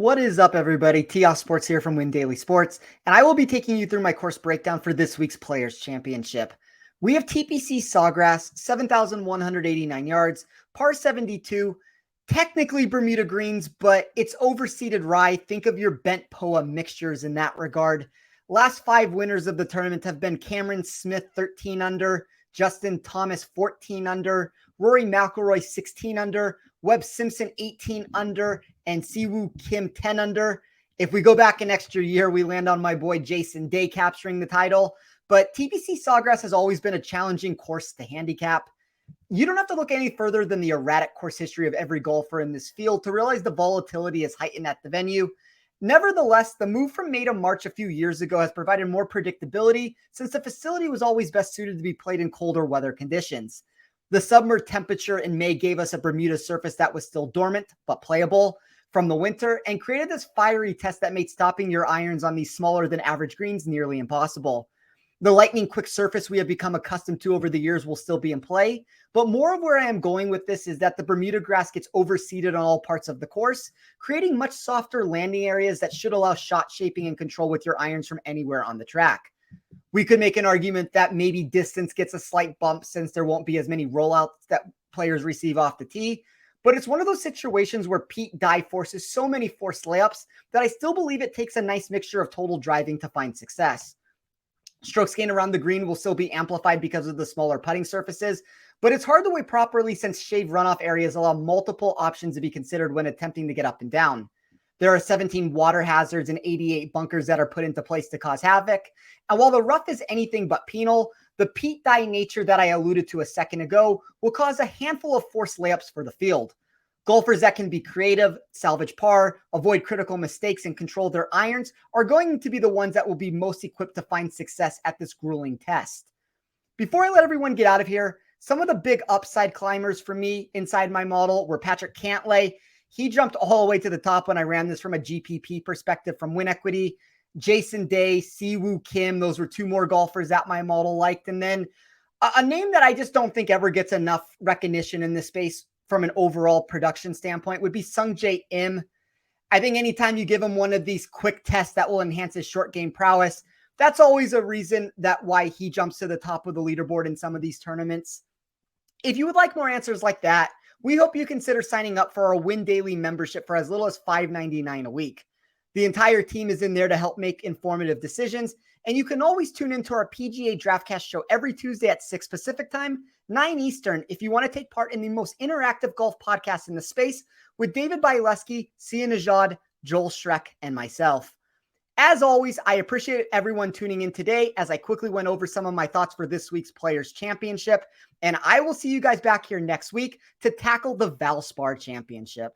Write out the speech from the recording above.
What is up, everybody? T-Off Sports here from Win Daily Sports, and I will be taking you through my course breakdown for this week's Players Championship. We have TPC Sawgrass, 7,189 yards, par 72, technically Bermuda greens, but it's overseeded rye. Think of your bent POA mixtures in that regard. Last 5 winners of the tournament have been Cameron Smith, 13 under, Justin Thomas, 14 under, Rory McIlroy, 16 under, Webb Simpson, 18 under, and Siwoo Kim, 10 under. If we go back an extra year, we land on my boy Jason Day capturing the title. But TPC Sawgrass has always been a challenging course to handicap. You don't have to look any further than the erratic course history of every golfer in this field to realize the volatility is heightened at the venue. Nevertheless, the move from May to March a few years ago has provided more predictability since the facility was always best suited to be played in colder weather conditions. The summer temperature in May gave us a Bermuda surface that was still dormant but playable from the winter and created this fiery test that made stopping your irons on these smaller than average greens nearly impossible. The lightning quick surface we have become accustomed to over the years will still be in play, but more of where I am going with this is that the Bermuda grass gets overseeded on all parts of the course, creating much softer landing areas that should allow shot shaping and control with your irons from anywhere on the track. We could make an argument that maybe distance gets a slight bump since there won't be as many rollouts that players receive off the tee, but it's one of those situations where Pete Dye forces so many forced layups that I still believe it takes a nice mixture of total driving to find success. Strokes gained around the green will still be amplified because of the smaller putting surfaces, but it's hard to weigh properly since shaved runoff areas allow multiple options to be considered when attempting to get up and down. There are 17 water hazards and 88 bunkers that are put into place to cause havoc. And while the rough is anything but penal, the Pete Dye nature that I alluded to a second ago will cause a handful of forced layups for the field. Golfers that can be creative, salvage par, avoid critical mistakes, and control their irons are going to be the ones that will be most equipped to find success at this grueling test. Before I let everyone get out of here, some of the big upside climbers for me inside my model were Patrick Cantlay. He jumped all the way to the top when I ran this from a GPP perspective from Win Equity. Jason Day, Siwoo Kim, those were 2 more golfers that my model liked. And then a name that I just don't think ever gets enough recognition in this space from an overall production standpoint would be Sungjae Im. I think anytime you give him one of these quick tests that will enhance his short game prowess, that's always a reason that why he jumps to the top of the leaderboard in some of these tournaments. If you would like more answers like that, we hope you consider signing up for our Win Daily membership for as little as $5.99 a week. The entire team is in there to help make informative decisions, and you can always tune into our PGA DraftCast show every Tuesday at 6 Pacific Time, 9 Eastern, if you want to take part in the most interactive golf podcast in the space with David Bieleski, Sia Nejad, Joel Schreck, and myself. As always, I appreciate everyone tuning in today as I quickly went over some of my thoughts for this week's Players Championship, and I will see you guys back here next week to tackle the Valspar Championship.